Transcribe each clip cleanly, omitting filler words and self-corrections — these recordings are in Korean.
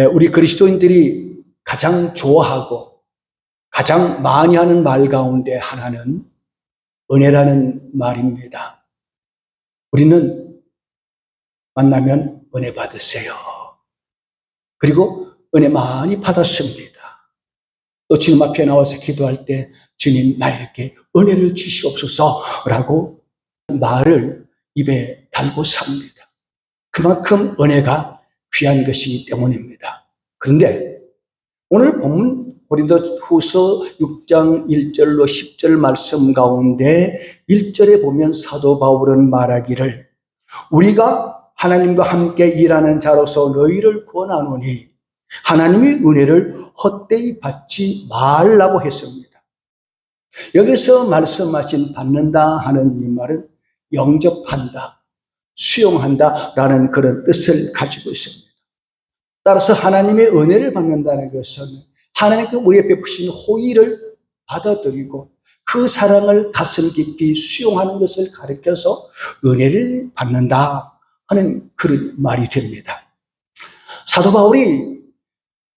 우리 그리스도인들이 가장 좋아하고 가장 많이 하는 말 가운데 하나는 은혜라는 말입니다. 우리는 만나면 은혜 받으세요. 그리고 은혜 많이 받았습니다. 또 주님 앞에 나와서 기도할 때 주님 나에게 은혜를 주시옵소서라고 말을 입에 달고 삽니다. 그만큼 은혜가 귀한 것이기 때문입니다. 그런데 오늘 본문 고린도후서 6장 1절로 10절 말씀 가운데 1절에 보면 사도 바울은 말하기를 우리가 하나님과 함께 일하는 자로서 너희를 권하노니 하나님의 은혜를 헛되이 받지 말라고 했습니다. 여기서 말씀하신 받는다 하는 이 말은 영접한다, 수용한다 라는 그런 뜻을 가지고 있습니다. 따라서 하나님의 은혜를 받는다는 것은 하나님께 우리에 베푸신 호의를 받아들이고 그 사랑을 가슴 깊이 수용하는 것을 가리켜서 은혜를 받는다 하는 그런 말이 됩니다. 사도 바울이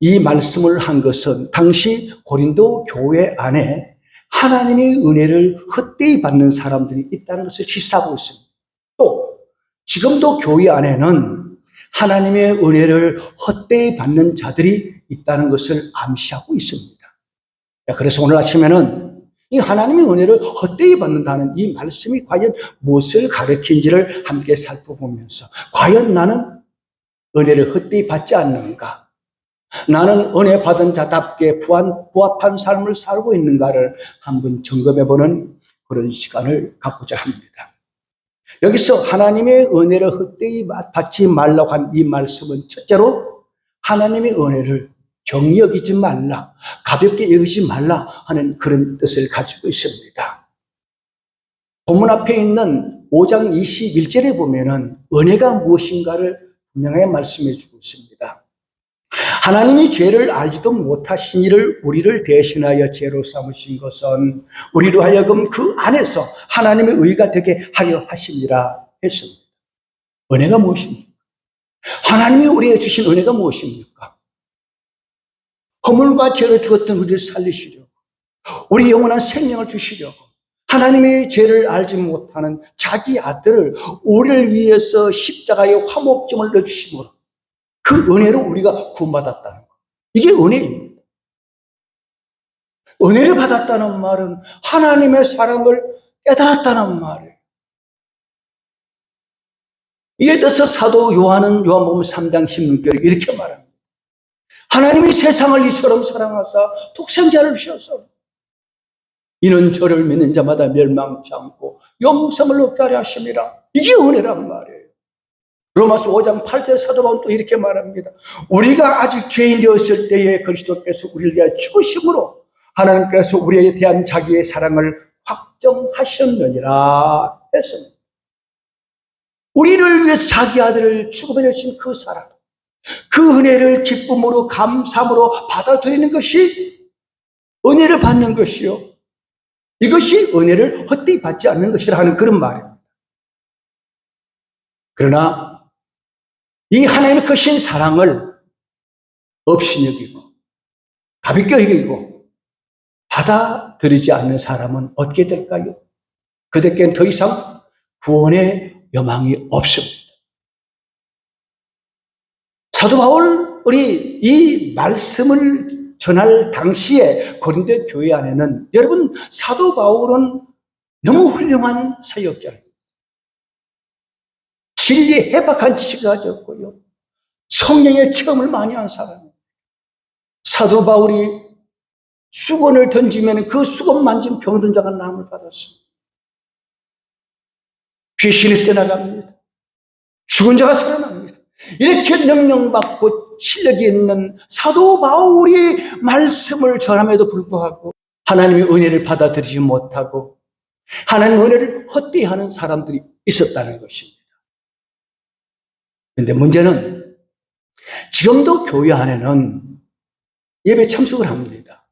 이 말씀을 한 것은 당시 고린도 교회 안에 하나님의 은혜를 헛되이 받는 사람들이 있다는 것을 시사하고 있습니다. 또 지금도 교회 안에는 하나님의 은혜를 헛되이 받는 자들이 있다는 것을 암시하고 있습니다. 그래서 오늘 아침에는 이 하나님의 은혜를 헛되이 받는다는 이 말씀이 과연 무엇을 가르치는지를 함께 살펴보면서 과연 나는 은혜를 헛되이 받지 않는가? 나는 은혜 받은 자답게 부합한 삶을 살고 있는가를 한번 점검해보는 그런 시간을 갖고자 합니다. 여기서 하나님의 은혜를 헛되이 받지 말라고 한 이 말씀은 첫째로 하나님의 은혜를 경히 여기지 말라, 가볍게 여기지 말라 하는 그런 뜻을 가지고 있습니다. 본문 앞에 있는 5장 21절에 보면은 은혜가 무엇인가를 분명하게 말씀해 주고 있습니다. 하나님이 죄를 알지도 못하신 이를 우리를 대신하여 죄로 삼으신 것은 우리로 하여금 그 안에서 하나님의 의가 되게 하려 하심이라 했습니다. 은혜가 무엇입니까? 하나님이 우리에게 주신 은혜가 무엇입니까? 허물과 죄로 죽었던 우리를 살리시려고, 우리 영원한 생명을 주시려고 하나님의 죄를 알지 못하는 자기 아들을 우리를 위해서 십자가에 화목점을 넣어주심으로 그 은혜로 우리가 구원받았다는 것. 이게 은혜입니다. 은혜를 받았다는 말은 하나님의 사랑을 깨달았다는 말이에요. 이에 대해서 사도 요한은 요한복음 3장 16절에 이렇게 말합니다. 하나님이 세상을 이처럼 사랑하사 독생자를 주셔서 이는 저를 믿는 자마다 멸망치 않고 영생을 얻게 하려 하심이라. 이게 은혜란 말이에요. 로마서 5장 8절 사도 바울은 또 이렇게 말합니다. 우리가 아직 죄인이었을 때에 그리스도께서 우리를 위하여 죽으심으로 하나님께서 우리에 대한 자기의 사랑을 확정하셨느니라 했습니다. 우리를 위해서 자기 아들을 죽음에 내신 그 사랑, 그 은혜를 기쁨으로 감사함으로 받아들이는 것이 은혜를 받는 것이요, 이것이 은혜를 헛되이 받지 않는 것이라 하는 그런 말입니다. 그러나 이 하나님의 크신 사랑을 없이 여기고 가볍게 여기고 받아들이지 않는 사람은 어떻게 될까요? 그들께는 더 이상 구원의 여망이 없습니다. 사도 바울이 이 말씀을 전할 당시에 고린도 교회 안에는, 여러분, 사도 바울은 너무 훌륭한 사역자입니다. 진리에 해박한 지식을 가졌고요, 성령의 체험을 많이 한 사람입니다. 사도 바울이 수건을 던지면 그 수건 만진 병든 자가 나음을 받았습니다. 귀신이 떠나갑니다. 죽은 자가 살아납니다. 이렇게 능력받고 실력이 있는 사도 바울이 말씀을 전함에도 불구하고 하나님의 은혜를 받아들이지 못하고 하나님의 은혜를 헛되이 하는 사람들이 있었다는 것입니다. 그런데 문제는 지금도 교회 안에는 예배 참석을 합니다.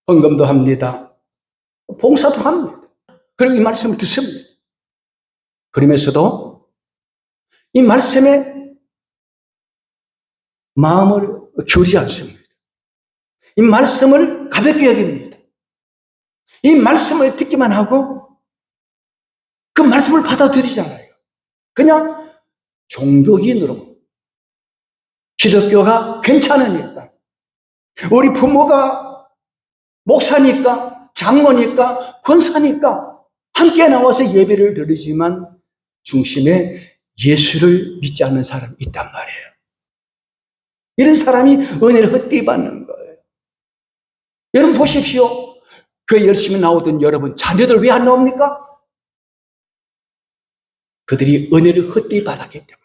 헌금도 합니다. 봉사도 합니다. 그리고 이 말씀을 듣습니다. 그러면서도 이 말씀에 마음을 기울이지 않습니다. 이 말씀을 가볍게 여깁니다. 이 말씀을 듣기만 하고 그 말씀을 받아들이잖아요. 그냥 종교인으로 기독교가 괜찮으니까, 우리 부모가 목사니까, 장로니까, 권사니까 함께 나와서 예배를 드리지만 중심에 예수를 믿지 않는 사람이 있단 말이에요. 이런 사람이 은혜를 헛되이 받는 거예요. 여러분 보십시오. 교회 열심히 나오던 여러분 자녀들 왜 안 나옵니까? 그들이 은혜를 헛되이 받았기 때문에,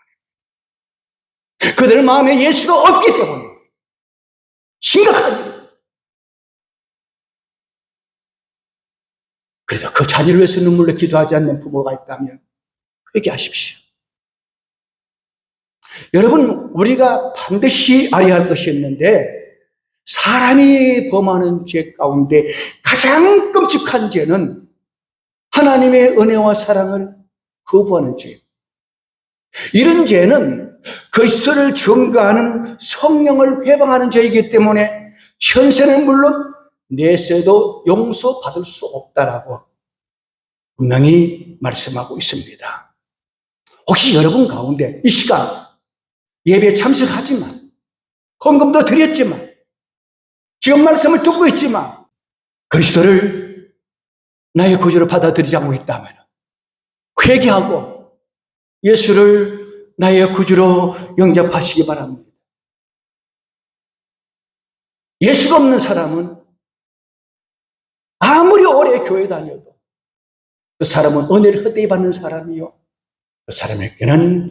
그들 마음에 예수가 없기 때문에. 심각한 일. 그래서 그 자녀를 위해서 눈물로 기도하지 않는 부모가 있다면 회개하십시오. 여러분, 우리가 반드시 알아야 할 것이 있는데, 사람이 범하는 죄 가운데 가장 끔찍한 죄는 하나님의 은혜와 사랑을 거부하는 죄. 이런 죄는 그리스도를 증거하는 성령을 회방하는 죄이기 때문에 현세는 물론 내세도 용서받을 수 없다라고 분명히 말씀하고 있습니다. 혹시 여러분 가운데 이 시간 예배에 참석하지만, 헌금도 드렸지만, 지금 말씀을 듣고 있지만 그리스도를 나의 구주로 받아들이지 않고 있다면 회개하고 예수를 나의 구주로 영접하시기 바랍니다. 예수가 없는 사람은 아무리 오래 교회 다녀도 그 사람은 은혜를 헛되이 받는 사람이요, 그 사람에게는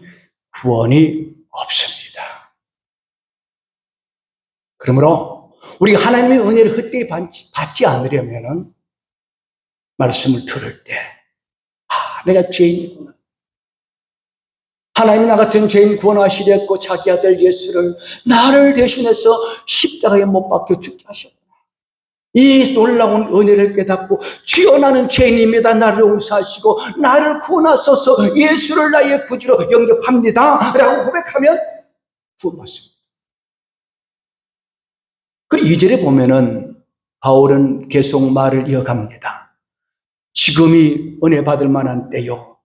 구원이 없습니다. 그러므로 우리가 하나님의 은혜를 헛되이 받지 않으려면 말씀을 들을 때, 내가 죄인이구나, 하나님이 나 같은 죄인 구원하시려고 자기 아들 예수를 나를 대신해서 십자가에 못 박혀 죽게 하셨구나, 이 놀라운 은혜를 깨닫고 주여 나는 죄인입니다, 나를 용서하시고 나를 구원하소서, 예수를 나의 구주로 영접합니다 라고 고백하면 구원받습니다. 그리고 2절에 보면은 바울은 계속 말을 이어갑니다. 지금이 은혜 받을 만한 때요,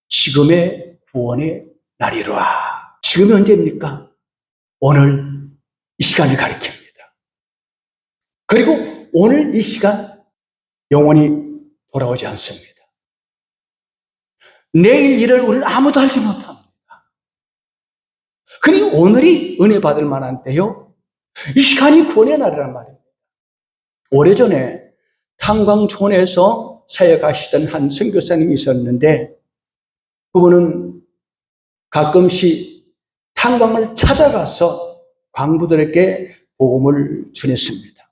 지금의 구원의 날이로라. 지금이 언제입니까? 오늘 이 시간을 가리킵니다. 그리고 오늘 이 시간 영원히 돌아오지 않습니다. 내일 일을 우리는 아무도 알지 못합니다. 그러니 오늘이 은혜 받을 만한 때요, 이 시간이 구원의 날이란 말입니다. 오래전에 탄광촌에서 사역하시던 한 선교사님이 있었는데, 그분은 가끔씩 탄광을 찾아가서 광부들에게 복음을 전했습니다.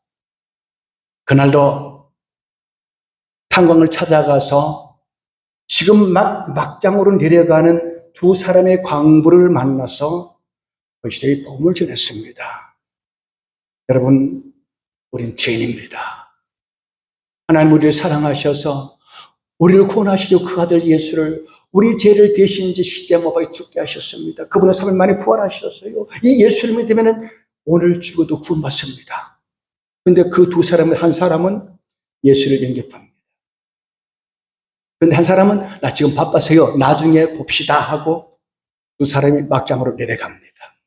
그날도 탄광을 찾아가서 지금 막장으로 내려가는 두 사람의 광부를 만나서 그리스도의 복음을 전했습니다. 여러분, 우린 죄인입니다. 하나님 우리를 사랑하셔서 우리를 구원하시려 그 아들 예수를 우리 죄를 대신 지시되 못 박혀 죽게 하셨습니다. 그분은 3일 만에 부활하셨어요. 이 예수를 믿으면 오늘 죽어도 구원받습니다. 그런데 그 두 사람의 한 사람은 예수를 영접합니다. 그런데 한 사람은 나 지금 바빠서요, 나중에 봅시다 하고 두 사람이 막장으로 내려갑니다.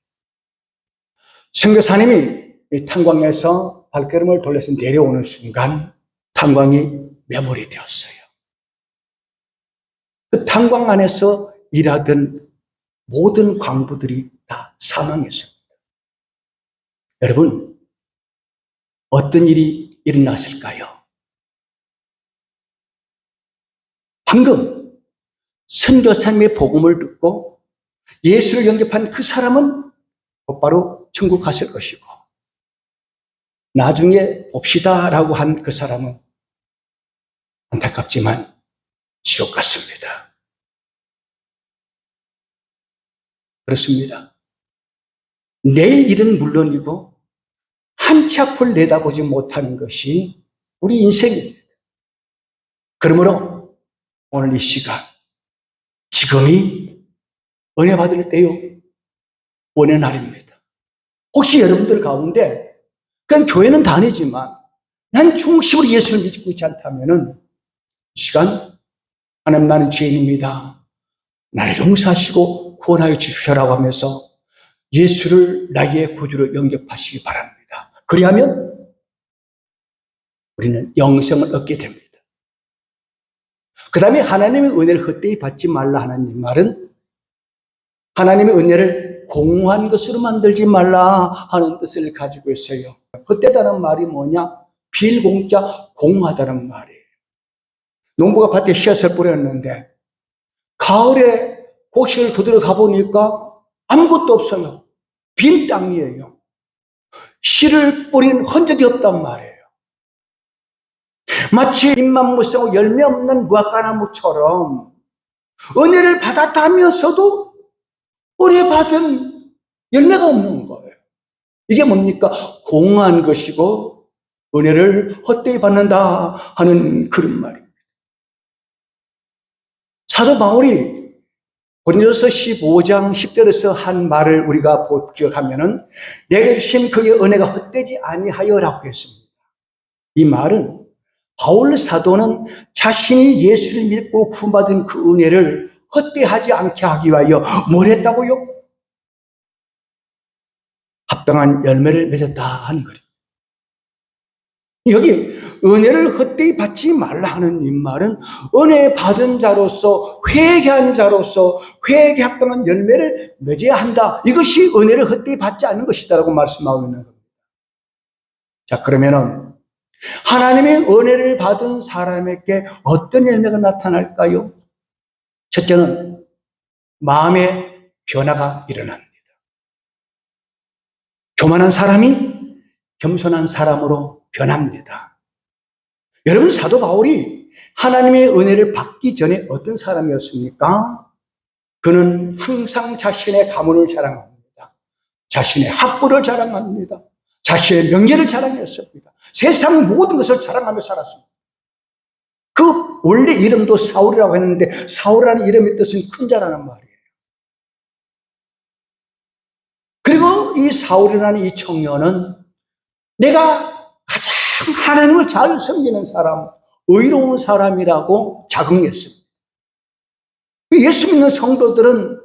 선교사님이 이 탄광에서 발걸음을 돌려서 내려오는 순간 탄광이 매몰이 되었어요. 그 탄광 안에서 일하던 모든 광부들이 다 사망했습니다. 여러분, 어떤 일이 일어났을까요? 방금 선교사님의 복음을 듣고 예수를 영접한 그 사람은 곧바로 천국 갔을 것이고, 나중에 봅시다라고 한 그 사람은 안타깝지만 지옥 갔습니다. 그렇습니다. 내일 일은 물론이고 한 치 앞을 내다보지 못하는 것이 우리 인생입니다. 그러므로 오늘 이 시간, 지금이 은혜 받을 때요, 구원의 날입니다. 혹시 여러분들 가운데 그냥 교회는 다니지만 난 중심으로 예수를 믿고 있지 않다면은 이 시간 하나님 나는 죄인입니다. 나를 용서하시고 구원하여 주시라고 하면서 예수를 나의 구주로 영접하시기 바랍니다. 그리하면 우리는 영생을 얻게 됩니다. 그 다음에 하나님의 은혜를 헛되이 받지 말라 하는 이 말은 하나님의 은혜를 공허한 것으로 만들지 말라 하는 뜻을 가지고 있어요. 헛되다는 말이 뭐냐? 빌공짜 공허하다는 말이에요. 농부가 밭에 씨앗을 뿌렸는데 가을에 곡식을 거두러 가보니까 아무것도 없어요. 빈 땅이에요. 씨를 뿌린 흔적이 없단 말이에요. 마치 잎만 무성하고 열매 없는 무화과나무처럼 은혜를 받았다 하면서도 은혜 받은 열매가 없는 거예요. 이게 뭡니까? 공허한 것이고 은혜를 헛되이 받는다 하는 그런 말입니다. 사도 바울이 고린도서 15장 10절에서 한 말을 우리가 기억하면은 내게 주신 그의 은혜가 헛되지 아니하여라고 했습니다. 이 말은 바울 사도는 자신이 예수를 믿고 구원받은 그 은혜를 헛되하지 않게 하기 위하여 뭘 했다고요? 합당한 열매를 맺었다 하는 거예요. 여기 은혜를 헛되이 받지 말라 하는 이 말은 은혜 받은 자로서 회개한 자로서 회개 합당한 열매를 맺어야 한다. 이것이 은혜를 헛되이 받지 않는 것이다라고 말씀하고 있는 겁니다. 자, 그러면은 하나님의 은혜를 받은 사람에게 어떤 열매가 나타날까요? 첫째는 마음의 변화가 일어납니다. 교만한 사람이 겸손한 사람으로 변합니다. 여러분, 사도 바울이 하나님의 은혜를 받기 전에 어떤 사람이었습니까? 그는 항상 자신의 가문을 자랑합니다. 자신의 학벌을 자랑합니다. 자신의 명예를 자랑했습니다. 세상 모든 것을 자랑하며 살았습니다. 그 원래 이름도 사울이라고 했는데 사울이라는 이름의 뜻은 큰 자라는 말이에요. 그리고 이 사울이라는 이 청년은 내가 가장 하나님을 잘 섬기는 사람, 의로운 사람이라고 자긍했습니다. 예수 믿는 성도들은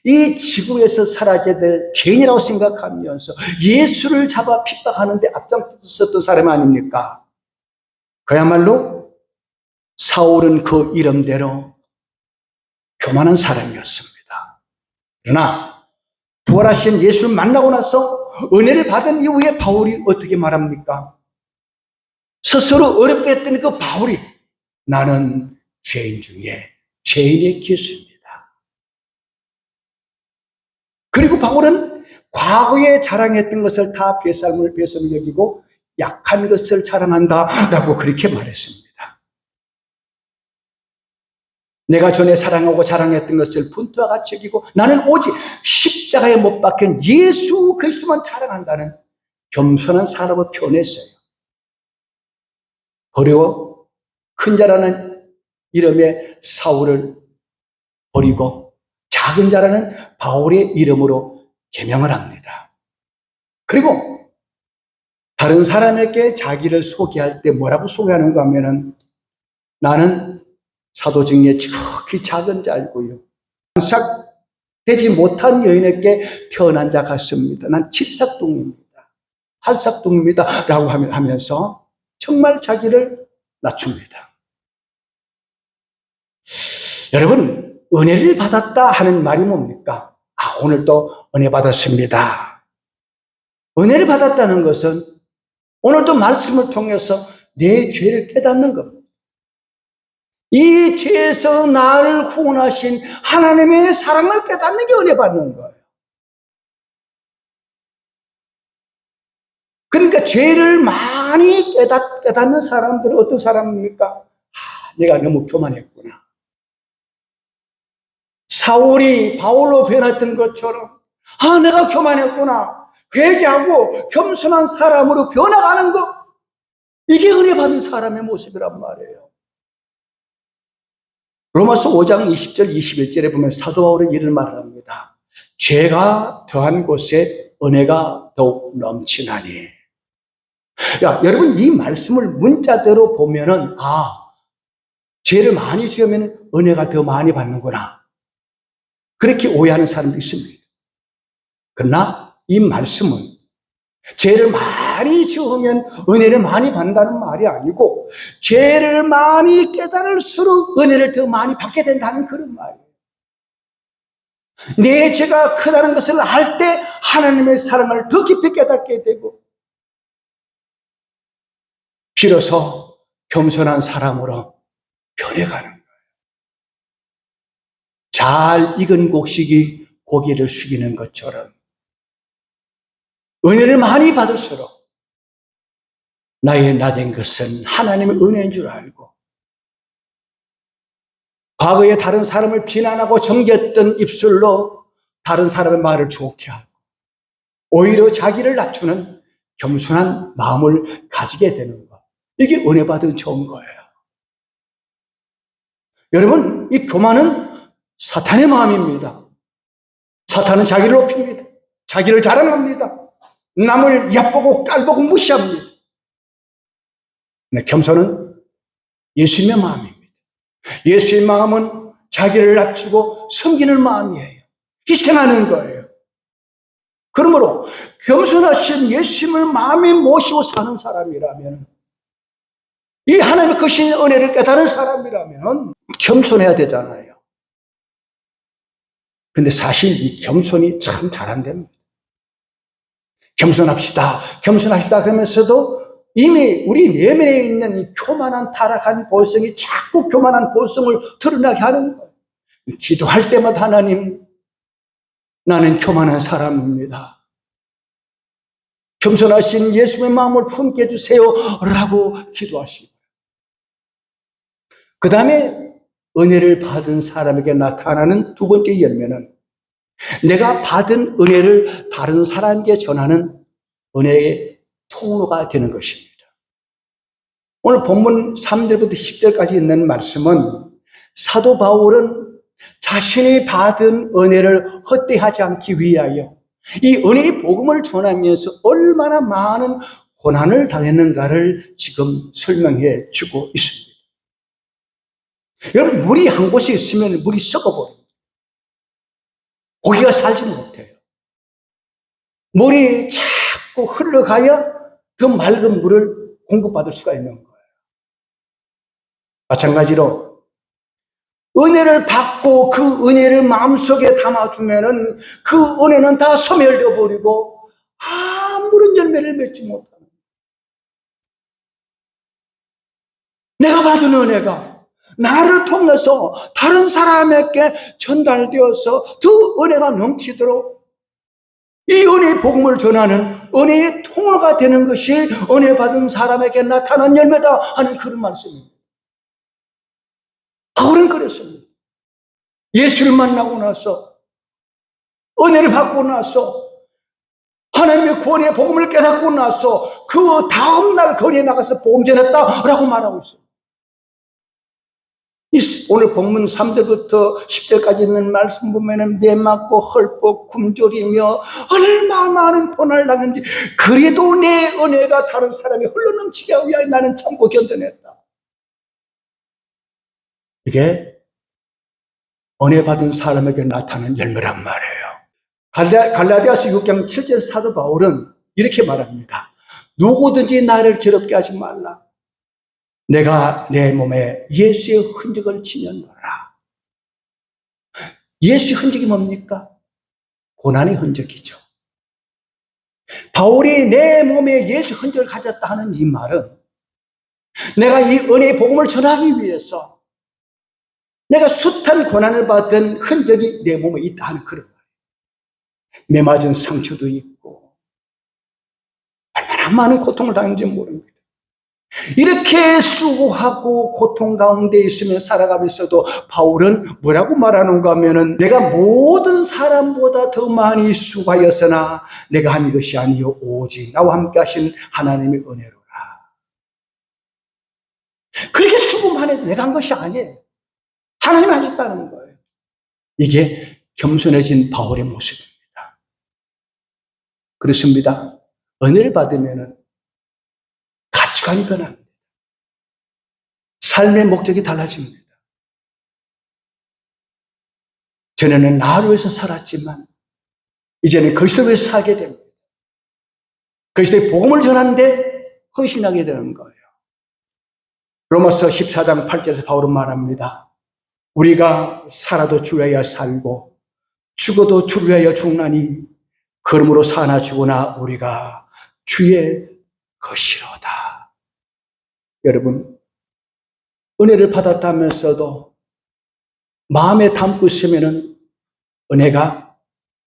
이 지구에서 사라져야 될 죄인이라고 생각하면서 예수를 잡아 핍박하는데 앞장섰던 사람이 아닙니까? 그야말로 사울은 그 이름대로 교만한 사람이었습니다. 그러나 부활하신 예수를 만나고 나서 은혜를 받은 이후에 바울이 어떻게 말합니까? 스스로 어렵게 했던 그 바울이 나는 죄인 중에 죄인의 기수입니다. 그리고 바울은 과거에 자랑했던 것을 다 배설물 여기고 약한 것을 자랑한다라고 그렇게 말했습니다. 내가 전에 사랑하고 자랑했던 것을 분투와 같이 여기고 나는 오직 십자가에 못 박힌 예수 그리스도만 자랑한다는 겸손한 사람을 표현했어요. 그리고 큰 자라는 이름의 사울을 버리고 작은 자라는 바울의 이름으로 개명을 합니다. 그리고 다른 사람에게 자기를 소개할 때 뭐라고 소개하는가 하면은 나는 사도 중에 지극히 작은 자이고요. 되지 못한 여인에게 태어난 자 같습니다. 난 칠삭둥입니다. 팔삭둥입니다. 라고 하면서 정말 자기를 낮춥니다. 여러분, 은혜를 받았다 하는 말이 뭡니까? 오늘도 은혜 받았습니다. 은혜를 받았다는 것은 오늘도 말씀을 통해서 내 죄를 깨닫는 겁니다. 이 죄에서 나를 구원하신 하나님의 사랑을 깨닫는 게 은혜 받는 거예요. 그러니까 죄를 많이 깨닫는 사람들은 어떤 사람입니까? 내가 너무 교만했구나. 사울이 바울로 변했던 것처럼 내가 교만했구나. 회개하고 겸손한 사람으로 변화가는 것, 이게 은혜 받은 사람의 모습이란 말이에요. 로마서 5장 20절 21절에 보면 사도 바울은 이런 말을 합니다. 죄가 더한 곳에 은혜가 더욱 넘치나니. 여러분, 이 말씀을 문자대로 보면은, 죄를 많이 지으면 은혜가 더 많이 받는구나, 그렇게 오해하는 사람도 있습니다. 그러나 이 말씀은 죄를 많이 지으면 은혜를 많이 받는다는 말이 아니고, 죄를 많이 깨달을수록 은혜를 더 많이 받게 된다는 그런 말이에요. 내 죄가 크다는 것을 알 때 하나님의 사랑을 더 깊이 깨닫게 되고, 비로소 겸손한 사람으로 변해가는 거예요. 잘 익은 곡식이 고기를 숙이는 것처럼 은혜를 많이 받을수록 나의 나된 것은 하나님의 은혜인 줄 알고, 과거에 다른 사람을 비난하고 정죄했던 입술로 다른 사람의 말을 좋게 하고, 오히려 자기를 낮추는 겸손한 마음을 가지게 되는 것, 이게 은혜 받은 좋은 거예요. 여러분, 이 교만은 사탄의 마음입니다. 사탄은 자기를 높입니다. 자기를 자랑합니다. 남을 얕보고 깔보고 무시합니다. 근데 겸손은 예수님의 마음입니다. 예수의 마음은 자기를 낮추고 섬기는 마음이에요. 희생하는 거예요. 그러므로 겸손하신 예수님을 마음에 모시고 사는 사람이라면, 이 하나님의 크신 은혜를 깨달은 사람이라면 겸손해야 되잖아요. 근데 사실 이 겸손이 참 잘 안 됩니다. 겸손합시다, 겸손합시다 그러면서도 이미 우리 내면에 있는 이 교만한 타락한 본성이 자꾸 교만한 본성을 드러나게 하는 거예요. 기도할 때마다 하나님, 나는 교만한 사람입니다. 겸손하신 예수님의 마음을 품게 해주세요 라고 기도하시고, 그 다음에 은혜를 받은 사람에게 나타나는 두 번째 열매는, 내가 받은 은혜를 다른 사람에게 전하는 은혜의 통로가 되는 것입니다. 오늘 본문 3절부터 10절까지 있는 말씀은, 사도 바울은 자신이 받은 은혜를 헛되하지 않기 위하여 이 은혜의 복음을 전하면서 얼마나 많은 고난을 당했는가를 지금 설명해 주고 있습니다. 여러분, 물이 한 곳에 있으면 물이 썩어버립니다. 고기가 살지 못해요. 물이 자꾸 흘러가야 더 맑은 물을 공급받을 수가 있는 거예요. 마찬가지로 은혜를 받고 그 은혜를 마음속에 담아두면은 그 은혜는 다 소멸되어 버리고 아무런 열매를 맺지 못하는, 내가 받은 은혜가 나를 통해서 다른 사람에게 전달되어서 더 은혜가 넘치도록 이 은혜의 복음을 전하는 은혜의 통로가 되는 것이 은혜 받은 사람에게 나타난 열매다 하는 그런 말씀입니다. 바울은 그랬습니다. 예수를 만나고 나서, 은혜를 받고 나서, 하나님의 구원의 복음을 깨닫고 나서 그 다음날 거리에 나가서 복음 전했다라고 말하고 있어요. 오늘 본문 3절부터 10절까지 있는 말씀 보면은 매맞고 헐벗 굶주리며 얼마나 많은 고난을 당했는지, 그래도 내 은혜가 다른 사람이 흘러넘치게 하기 위하여 나는 참고 견뎌냈다. 이게 은혜 받은 사람에게 나타나는 열매란 말이에요. 갈라디아서 6장 7절 사도 바울은 이렇게 말합니다. 누구든지 나를 괴롭게 하지 말라. 내가 내 몸에 예수의 흔적을 지녔노라. 예수의 흔적이 뭡니까? 고난의 흔적이죠. 바울이 내 몸에 예수의 흔적을 가졌다 하는 이 말은, 내가 이 은혜의 복음을 전하기 위해서 내가 숱한 고난을 받은 흔적이 내 몸에 있다 하는 그런 말이에요. 매맞은 상처도 있고 얼마나 많은 고통을 당했는지 모릅니다. 이렇게 수고하고 고통 가운데 있으며 살아가면서도 바울은 뭐라고 말하는가 하면은, 내가 모든 사람보다 더 많이 수고하였으나 내가 한 것이 아니요 오직 나와 함께 하신 하나님의 은혜로라. 그렇게 수고만 해도 내가 한 것이 아니에요. 하나님이 하셨다는 거예요. 이게 겸손해진 바울의 모습입니다. 그렇습니다. 은혜를 받으면 가치관이 변합니다. 삶의 목적이 달라집니다. 전에는 나를 위해서 살았지만 이제는 그리스도를 위해서 살게 됩니다. 그리스도의 복음을 전하는데 헌신하게 되는 거예요. 로마서 14장 8절에서 바울은 말합니다. 우리가 살아도 주를 위하여 살고 죽어도 주를 위하여 죽나니 그러므로 사나 죽으나 우리가 주의 것이로다. 여러분, 은혜를 받았다면서도 마음에 담고 있으면 은혜가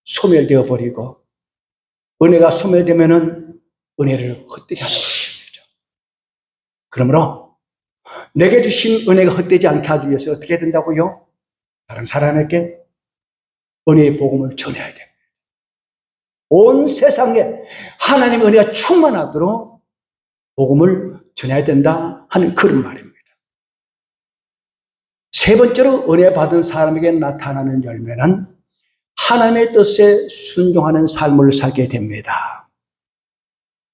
소멸되어 버리고 은혜가 소멸되면 은혜를 헛되게 하는 것입니다. 그러므로 내게 주신 은혜가 헛되지 않게 하기 위해서 어떻게 해야 된다고요? 다른 사람에게 은혜의 복음을 전해야 됩니다. 온 세상에 하나님의 은혜가 충만하도록 복음을 전해야 된다 하는 그런 말입니다. 세 번째로 은혜 받은 사람에게 나타나는 열매는 하나님의 뜻에 순종하는 삶을 살게 됩니다.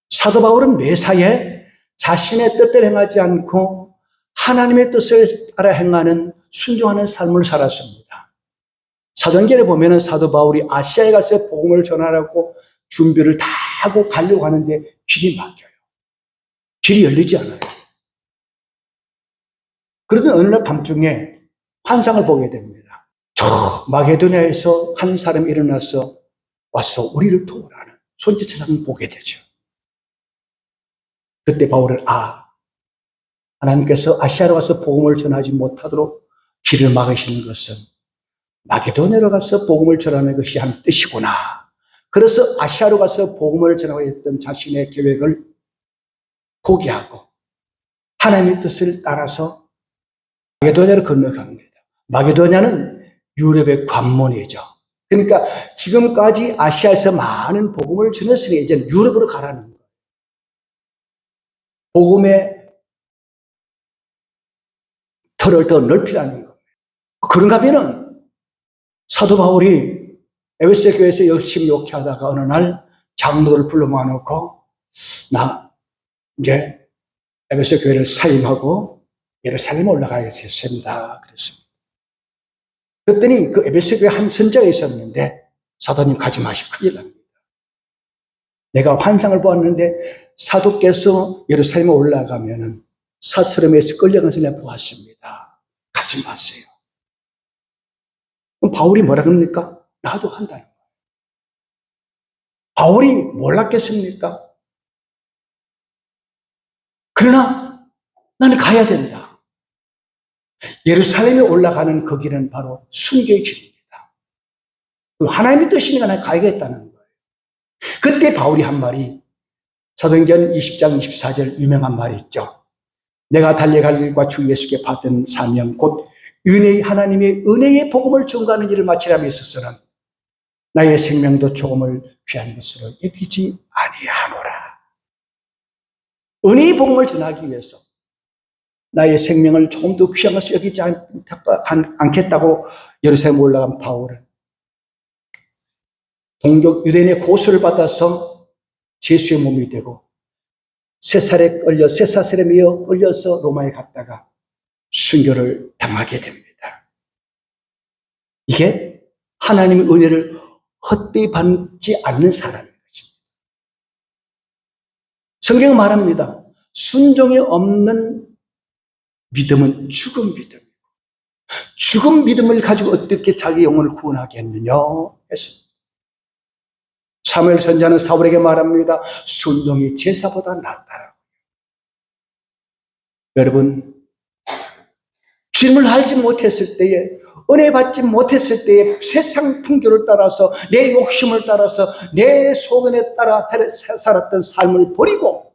사도 바울은 매사에 자신의 뜻대로 행하지 않고 하나님의 뜻을 따라 행하는 순종하는 삶을 살았습니다. 사도행전에 보면 사도 바울이 아시아에 가서 복음을 전하라고 준비를 다 하고 가려고 하는데 길이 막혀요. 길이 열리지 않아요. 그래서 어느 날 밤중에 환상을 보게 됩니다. 저 마게도냐에서 한 사람이 일어나서 와서 우리를 도우라는 손짓을 보게 되죠. 그때 바울은 하나님께서 아시아로 가서 복음을 전하지 못하도록 길을 막으시는 것은 마게도냐로 가서 복음을 전하는 것이 한 뜻이구나. 그래서 아시아로 가서 복음을 전하고 했던 자신의 계획을 포기하고 하나님의 뜻을 따라서 마게도냐로 건너갑니다. 마게도냐는 유럽의 관문이죠. 그러니까 지금까지 아시아에서 많은 복음을 전했으니 이제 유럽으로 가라는 거예요. 복음의 틀을 더 넓히라는 겁니다. 그런가 하면은 사도 바울이 에베소 교회에서 열심히 욕하다가 어느 날 장로를 불러 모아놓고 나 이제 에베소 교회를 사임하고 예루살렘에 올라가겠습니다. 그랬습니다. 그랬더니 그 에베소 교회 한 선자가 있었는데 사도님 가지 마시고 큰일 납니다. 내가 환상을 보았는데 사도께서 예루살렘에 올라가면은 사스름에서 끌려간 것을 내가 보았습니다. 가지 마세요. 그럼 바울이 뭐라 그럽니까? 나도 한다는 거예요. 바울이 몰랐겠습니까? 그러나 나는 가야 된다. 예루살렘에 올라가는 그 길은 바로 순교의 길입니다. 하나님의 뜻이니까 나는 가야겠다는 거예요. 그때 바울이 한 말이 사도행전 20장 24절 유명한 말이 있죠. 내가 달려갈 일과 주 예수께 받은 사명 곧 은혜의 하나님의 은혜의 복음을 전가하는 일을 마치라며 있어서는 나의 생명도 조금을 귀한 것으로 여기지 아니하노라. 은혜의 복음을 전하기 위해서 나의 생명을 조금 더 귀한 것으로 여기지 않겠다고 예루살렘에 올라간 바울은 동족 유대인의 고소를 받아서 제수의 몸이 되고 세사슬에 미어 끌려서 로마에 갔다가 순교를 당하게 됩니다. 이게 하나님의 은혜를 헛되이 받지 않는 사람인 것입니다. 성경은 말합니다. 순종이 없는 믿음은 죽은 믿음이고 죽은 믿음을 가지고 어떻게 자기 영혼을 구원하겠느냐 했습니다. 사무엘 선지자는 사울에게 말합니다. 순종이 제사보다 낫다라고. 여러분, 주님을 알지 못했을 때에, 은혜 받지 못했을 때에 세상 풍조를 따라서 내 욕심을 따라서 내 소견에 따라 살았던 삶을 버리고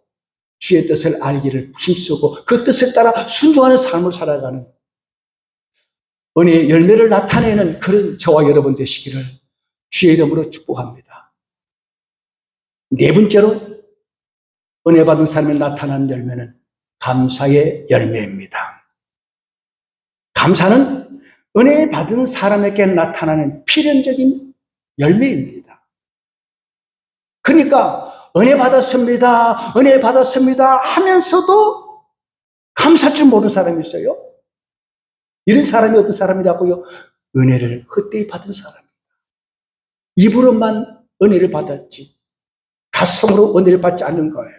주의 뜻을 알기를 힘쓰고 그 뜻을 따라 순종하는 삶을 살아가는 은혜의 열매를 나타내는 그런 저와 여러분 되시기를 주의 이름으로 축복합니다. 네 번째로 은혜 받은 삶에 나타나는 열매는 감사의 열매입니다. 감사는 은혜 받은 사람에게 나타나는 필연적인 열매입니다. 그러니까 은혜 받았습니다, 은혜 받았습니다 하면서도 감사할 줄 모르는 사람이 있어요. 이런 사람이 어떤 사람이라고요? 은혜를 헛되이 받은 사람입니다. 입으로만 은혜를 받았지 가슴으로 은혜를 받지 않는 거예요.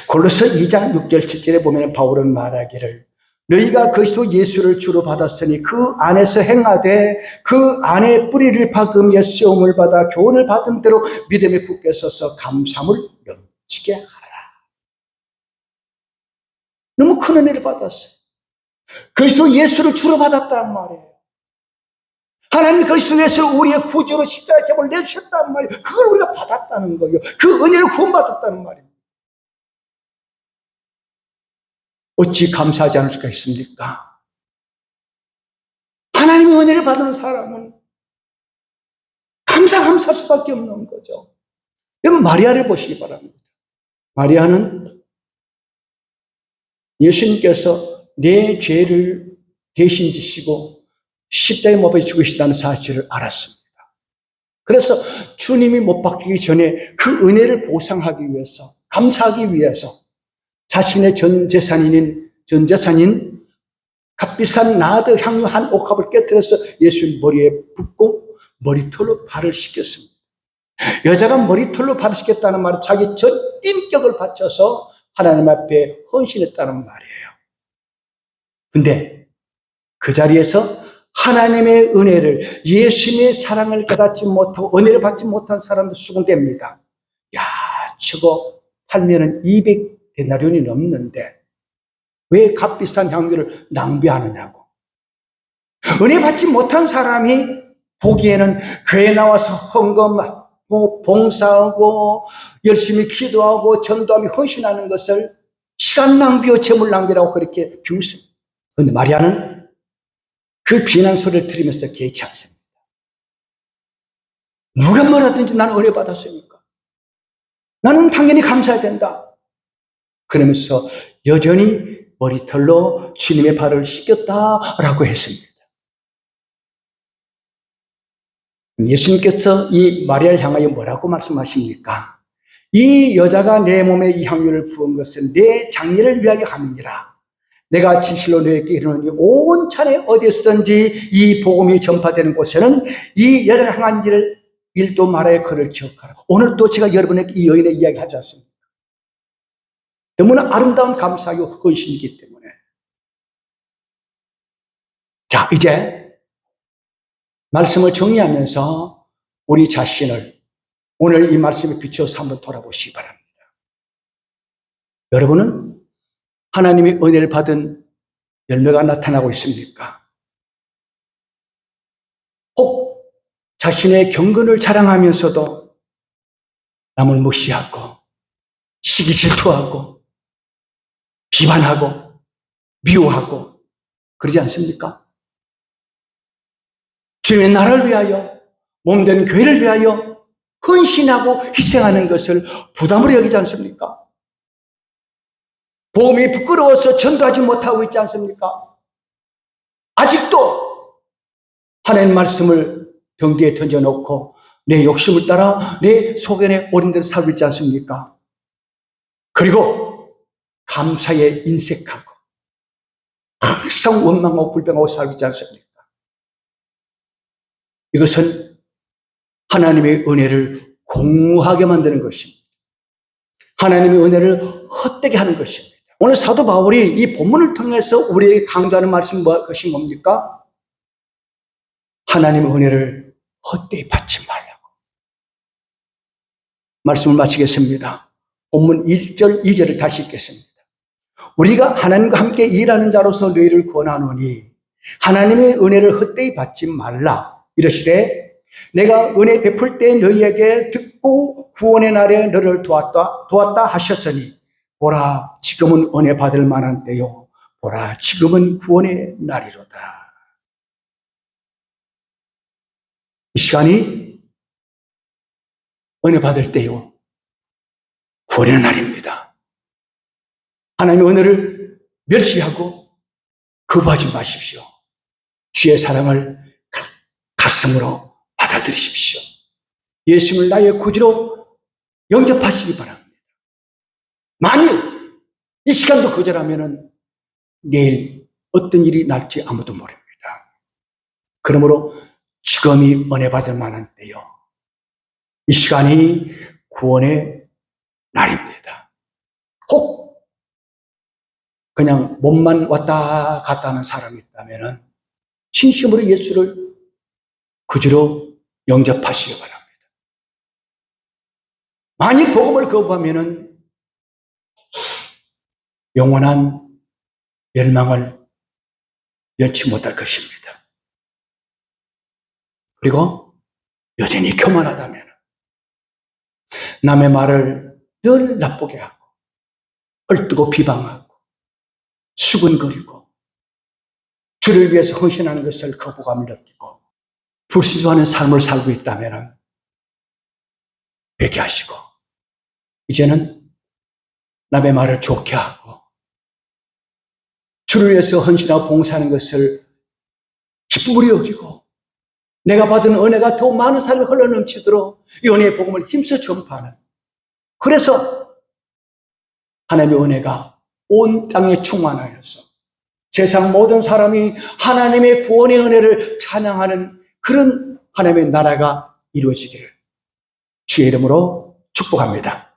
골로새 2장 6절 7절에 보면 바울은 말하기를 너희가 그리스도 예수를 주로 받았으니 그 안에서 행하되 그 안에 뿌리를 박으며 시험을 받아 교훈을 받은 대로 믿음에 굳게 서서 감사함을 넘치게 하라. 너무 큰 은혜를 받았어요. 그리스도 예수를 주로 받았단 말이에요. 하나님 그리스도 예수를 우리의 구주로 십자가의 제물을 내주셨단 말이에요. 그걸 우리가 받았다는 거예요. 그 은혜를 구원받았다는 말이에요. 어찌 감사하지 않을 수가 있습니까? 하나님의 은혜를 받은 사람은 감사할 수밖에 없는 거죠. 여러분 마리아를 보시기 바랍니다. 마리아는 예수님께서 내 죄를 대신 지시고 십자가에 못 박혀 죽으시다는 사실을 알았습니다. 그래서 주님이 못 박히기 전에 그 은혜를 보상하기 위해서, 감사하기 위해서 자신의 전 재산인 값비싼 나드 향유 한 옥합을 깨뜨려서 예수님 머리에 붓고 머리털로 발을 씻겼습니다. 여자가 머리털로 발을 씻겼다는 말은 자기 전 인격을 바쳐서 하나님 앞에 헌신했다는 말이에요. 근데 그 자리에서 하나님의 은혜를, 예수님의 사랑을 깨닫지 못하고 은혜를 받지 못한 사람도 수군됩니다. 야, 저거 팔면은 200데나리온이 넘는데 왜 값비싼 향유를 낭비하느냐고. 은혜 받지 못한 사람이 보기에는 교회 나와서 헌금하고 봉사하고 열심히 기도하고 전도하며 헌신하는 것을 시간 낭비와 재물 낭비라고 그렇게 비웃습니다. 그런데 마리아는 그 비난 소리를 들으면서 개의치 않습니다. 누가 뭐라든지 나는 은혜 받았으니까 나는 당연히 감사해야 된다. 그러면서 여전히 머리털로 주님의 발을 씻겼다라고 했습니다. 예수님께서 이 마리아를 향하여 뭐라고 말씀하십니까? 이 여자가 내 몸에 이 향유를 부은 것은 내 장례를 위하여 함이니라. 내가 진실로 너에게 이르노니 온 찬에 어디서든지 이 복음이 전파되는 곳에는 이 여자가 행한 일도 말하여 그를 기억하라. 오늘 또 제가 여러분에게 이 여인의 이야기 하지 않습니까? 너무나 아름다운 감사요 헌신이기 때문에. 자, 이제 말씀을 정리하면서 우리 자신을 오늘 이 말씀에 비추어서 한번 돌아보시기 바랍니다. 여러분은 하나님의 은혜를 받은 열매가 나타나고 있습니까? 혹 자신의 경건을 자랑하면서도 남을 무시하고 시기 질투하고 비판하고 미워하고 그러지 않습니까? 주님의 나라를 위하여 몸된 교회를 위하여 헌신하고 희생하는 것을 부담으로 여기지 않습니까? 복음이 부끄러워서 전도하지 못하고 있지 않습니까? 아직도 하나님의 말씀을 경계에 던져놓고 내 욕심을 따라 내 소견에 어린 대로 살고 있지 않습니까? 그리고 감사에 인색하고 항상 원망하고 불평하고 살고 있지 않습니까? 이것은 하나님의 은혜를 공허하게 만드는 것입니다. 하나님의 은혜를 헛되게 하는 것입니다. 오늘 사도 바울이 이 본문을 통해서 우리에게 강조하는 말씀이 것이 뭡니까? 하나님의 은혜를 헛되이 받지 말라고. 말씀을 마치겠습니다. 본문 1절, 2절을 다시 읽겠습니다. 우리가 하나님과 함께 일하는 자로서 너희를 권하노니 하나님의 은혜를 헛되이 받지 말라. 이러시되 내가 은혜 베풀 때 너희에게 듣고 구원의 날에 너를 도왔다 하셨으니 보라 지금은 은혜 받을 만한 때요 보라 지금은 구원의 날이로다. 이 시간이 은혜 받을 때요 구원의 날입니다. 하나님의 은혜를 멸시하고 거부하지 마십시오. 주의 사랑을 가슴으로 받아들이십시오. 받아들이십시오. 예수님을 나의 구주로 영접하시기 바랍니다. 만일 이 시간도 거절하면 내일 어떤 일이 날지 아무도 모릅니다. 그러므로 지금이 은혜 받을 만한 때요. 이 시간이 구원의 날입니다. 혹 그냥 몸만 왔다 갔다 하는 사람이 있다면 진심으로 예수를 구주로 영접하시기 바랍니다. 만일 복음을 거부하면 영원한 멸망을 면치 못할 것입니다. 그리고 여전히 교만하다면 남의 말을 늘 나쁘게 하고 얼뜨고 비방하고 수근거리고 주를 위해서 헌신하는 것을 거부감을 느끼고 불순종하는 삶을 살고 있다면 회개하시고 이제는 남의 말을 좋게 하고 주를 위해서 헌신하고 봉사하는 것을 기쁨으로 여기고 내가 받은 은혜가 더 많은 삶에 흘러넘치도록 이 은혜의 복음을 힘써 전파하는, 그래서 하나님의 은혜가 온 땅에 충만하여서 세상 모든 사람이 하나님의 구원의 은혜를 찬양하는 그런 하나님의 나라가 이루어지기를 주의 이름으로 축복합니다.